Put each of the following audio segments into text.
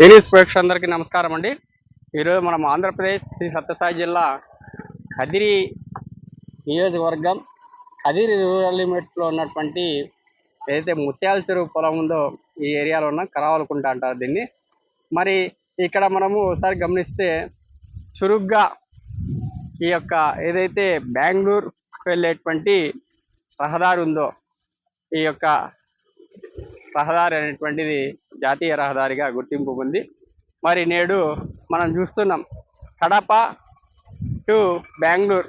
News ప్రేక్షకులందరికీ నమస్కారం అండి. ఈరోజు మనం ఆంధ్రప్రదేశ్ శ్రీ సత్యసాయి జిల్లా కదిరి నియోజకవర్గం కదిరి రూరల్ లిమిట్స్లో ఉన్నటువంటి ఏదైతే ముత్యాల చెరువు పొలం ఉందో ఈ ఏరియాలో ఉన్న కరావలకుంట అంటారు దీన్ని. మరి ఇక్కడ మనము ఒకసారి గమనిస్తే చురుగ్గా ఈ యొక్క ఏదైతే బెంగళూరు వెళ్ళేటువంటి రహదారి ఉందో ఈ యొక్క రహదారి అనేటువంటిది జాతీయ రహదారిగా గుర్తింపు ఉంది. మరి నేడు మనం చూస్తున్నాం Kadapa to Bengaluru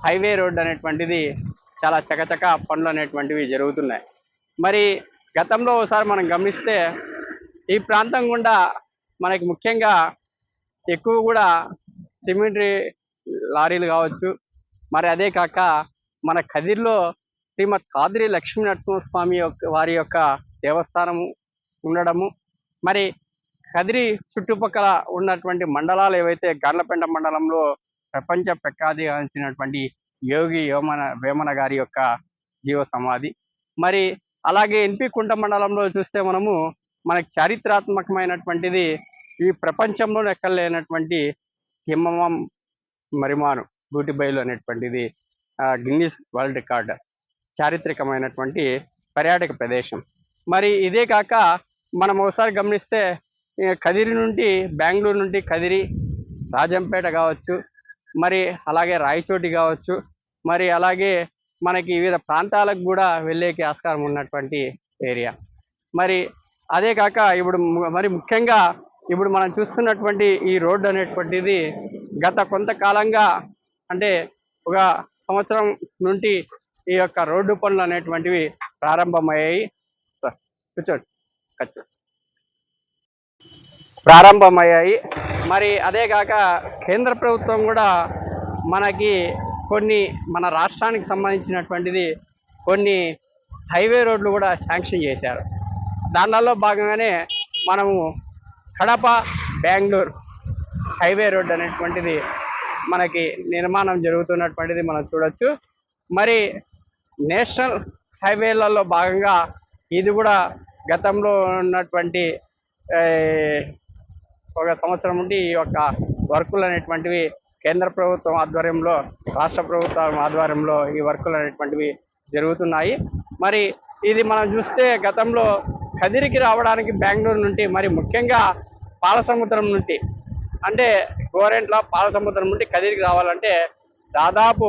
highway road అనేటువంటిది చాలా చకచక పనులు అనేటువంటివి జరుగుతున్నాయి. మరి గతంలో ఒకసారి మనం గమనిస్తే ఈ ప్రాంతం గుండా మనకి ముఖ్యంగా ఎక్కువ కూడా సిమెంట్ లారీలు కావచ్చు, మరి అదే కాక మన కదిరిలో శ్రీమద్ కాదిరి లక్ష్మీ నరసింహస్వామి వారి యొక్క దేవస్థానము ఉండడము, మరి కదిరి చుట్టుపక్కల ఉన్నటువంటి మండలాలు ఏవైతే గార్లపెంట మండలంలో ప్రపంచ ప్రఖ్యాతిగాంచినటువంటి యోగి వేమన గారి యొక్క జీవ సమాధి, మరి అలాగే ఎన్పి కుంట మండలంలో చూస్తే మనకి చారిత్రాత్మకమైనటువంటిది ఈ ప్రపంచంలో ఎక్కడ లేనటువంటి హిమవం మరిమాను గూటిబయలు అనేటువంటిది గిన్నిస్ వరల్డ్ రికార్డ్ చారిత్రకమైనటువంటి పర్యాటక ప్రదేశం. మరి ఇదే కాక మనం ఒకసారి గమనిస్తే కదిరి నుండి బెంగళూరు నుండి కదిరి రాజంపేట కావచ్చు, మరి అలాగే రాయచోటి కావచ్చు, మరి అలాగే మనకి వివిధ ప్రాంతాలకు కూడా వెళ్ళేకి ఆస్కారం ఉన్నటువంటి ఏరియా. మరి అదే కాక ఇప్పుడు మరి ముఖ్యంగా ఇప్పుడు మనం చూస్తున్నటువంటి ఈ రోడ్డు అనేటువంటిది గత కొంతకాలంగా అంటే ఒక సంవత్సరం నుండి ఈ యొక్క రోడ్డు పనులు అనేటువంటివి ప్రారంభమయ్యాయి. మరి అదే కాక కేంద్ర ప్రభుత్వం కూడా మనకి మన రాష్ట్రానికి సంబంధించినటువంటిది కొన్ని హైవే రోడ్లు కూడా శాంక్షన్ చేశారు. దానిలో భాగంగానే మనము కడప బెంగళూరు హైవే రోడ్ అనేటువంటిది మనకి నిర్మాణం జరుగుతున్నటువంటిది మనం చూడొచ్చు. మరి నేషనల్ హైవేలలో భాగంగా ఇది కూడా గతంలో ఉన్నటువంటి ఒక సంవత్సరం నుండి ఈ యొక్క వర్కులు అనేటువంటివి కేంద్ర ప్రభుత్వం ఆధ్వర్యంలో, రాష్ట్ర ప్రభుత్వం ఆధ్వర్యంలో ఈ వర్కులు అనేటువంటివి జరుగుతున్నాయి. మరి ఇది మనం చూస్తే గతంలో కదిరికి రావడానికి బెంగళూరు నుండి, మరి ముఖ్యంగా పాలసముద్రం నుండి అంటే గోరెంట్ల పాలసముద్రం నుండి కదిరికి రావాలంటే దాదాపు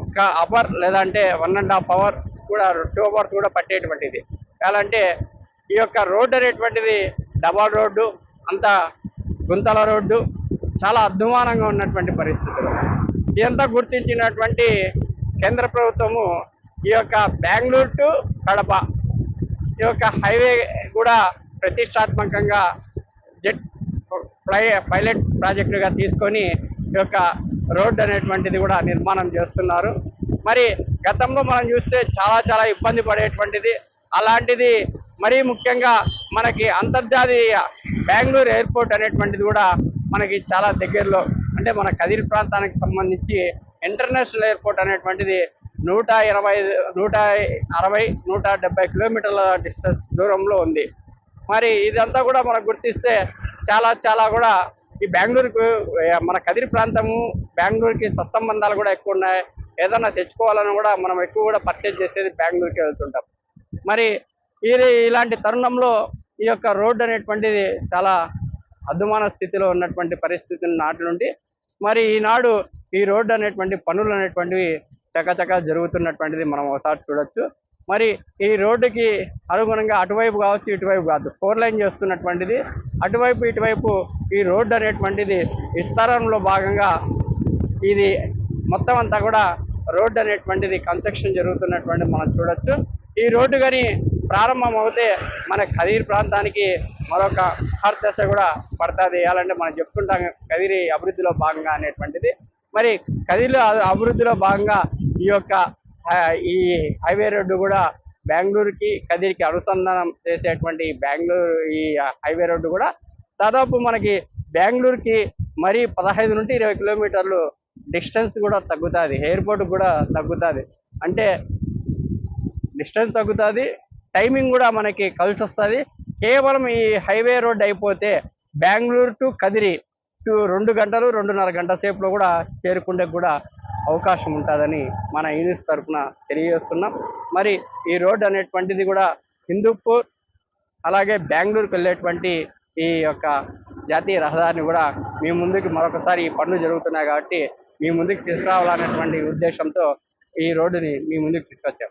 1 అవర్ లేదంటే 1.5 అవర్ కూడా 2 అవర్స్ కూడా పట్టేటువంటిది. ఎలా అంటే ఈ యొక్క రోడ్డు అనేటువంటిది డబల్ రోడ్డు, అంత గుంతల రోడ్డు, చాలా అధ్వానంగా ఉన్నటువంటి పరిస్థితులు. ఇదంతా గుర్తించినటువంటి కేంద్ర ప్రభుత్వము ఈ యొక్క బెంగళూరు టు కడప ఈ యొక్క హైవే కూడా ప్రతిష్టాత్మకంగా జెట్ పైలట్ ప్రాజెక్టుగా తీసుకొని ఈ యొక్క రోడ్డు అనేటువంటిది కూడా నిర్మాణం చేస్తున్నారు. మరి గతంలో మనం చూస్తే చాలా ఇబ్బంది పడేటువంటిది. అలాంటిది మరీ ముఖ్యంగా మనకి అంతర్జాతీయ బెంగళూరు ఎయిర్పోర్ట్ అనేటువంటిది కూడా మనకి చాలా దగ్గరలో, అంటే మన కదిరి ప్రాంతానికి సంబంధించి ఇంటర్నేషనల్ ఎయిర్పోర్ట్ అనేటువంటిది 160-170 కిలోమీటర్ల డిస్టెన్స్ దూరంలో ఉంది. మరి ఇదంతా కూడా మనం గుర్తిస్తే చాలా కూడా ఈ బెంగళూరుకు, మన కదిరి ప్రాంతము బెంగళూరుకి సత్సంబంధాలు కూడా ఎక్కువ ఉన్నాయి. ఏదన్నా తెచ్చుకోవాలని కూడా మనం ఎక్కువ కూడా పర్చేజ్ చేసేది బెంగళూరుకి వెళ్తుంటాం. మరి ఇలాంటి తరుణంలో ఈ యొక్క రోడ్డు అనేటువంటిది చాలా అధ్వాన స్థితిలో ఉన్నటువంటి పరిస్థితుల నాటి నుండి మరి ఈనాడు ఈ రోడ్డు అనేటువంటి పనులు అనేటువంటివి చకచక జరుగుతున్నటువంటిది మనం ఒకసారి చూడొచ్చు. మరి ఈ రోడ్డుకి అనుగుణంగా అటువైపు కావచ్చు, ఇటువైపు కాదు, 4 లైన్ చేస్తున్నటువంటిది. అటువైపు ఇటువైపు ఈ రోడ్డు అనేటువంటిది విస్తారంలో భాగంగా ఇది మొత్తం అంతా కూడా రోడ్డు అనేటువంటిది కన్స్ట్రక్షన్ జరుగుతున్నటువంటి మనం చూడొచ్చు. ఈ రోడ్డు కానీ ప్రారంభం అవుతే మన కదిరి ప్రాంతానికి మరొక దశ కూడా పడుతుంది. వేయాలంటే మనం చెప్పుకుంటాం కదిరి అభివృద్ధిలో భాగంగా అనేటువంటిది. మరి కదిరి అభివృద్ధిలో భాగంగా ఈ హైవే రోడ్డు కూడా బెంగళూరుకి కదిరికి అనుసంధానం చేసేటువంటి ఈ హైవే రోడ్డు కూడా దాదాపు మనకి బెంగళూరుకి మరి 15 నుండి 20 కిలోమీటర్లు డిస్టెన్స్ కూడా తగ్గుతుంది. ఎయిర్పోర్ట్ కూడా తగ్గుతుంది. అంటే డిస్టెన్స్ తగ్గుతుంది, టైమింగ్ కూడా మనకి కలిసి వస్తుంది. కేవలం ఈ హైవే రోడ్ అయిపోతే బెంగళూరు టు కదిరి 2 గంటలు 2.5 గంటల సేపులో కూడా చేరుకుంటే కూడా అవకాశం ఉంటుందని మన యూనిస్ తరఫున తెలియజేస్తున్నాం. మరి ఈ రోడ్ అనేటువంటిది కూడా హిందూపూర్ అలాగే బెంగళూరుకు వెళ్ళేటువంటి ఈ యొక్క జాతీయ రహదారిని కూడా మీ ముందుకు మరొకసారి ఈ పనులు జరుగుతున్నాయి కాబట్టి మీ ముందుకు తీసుకురావాలనేటువంటి ఉద్దేశంతో ఈ రోడ్డుని మీ ముందుకు తీసుకొచ్చాం.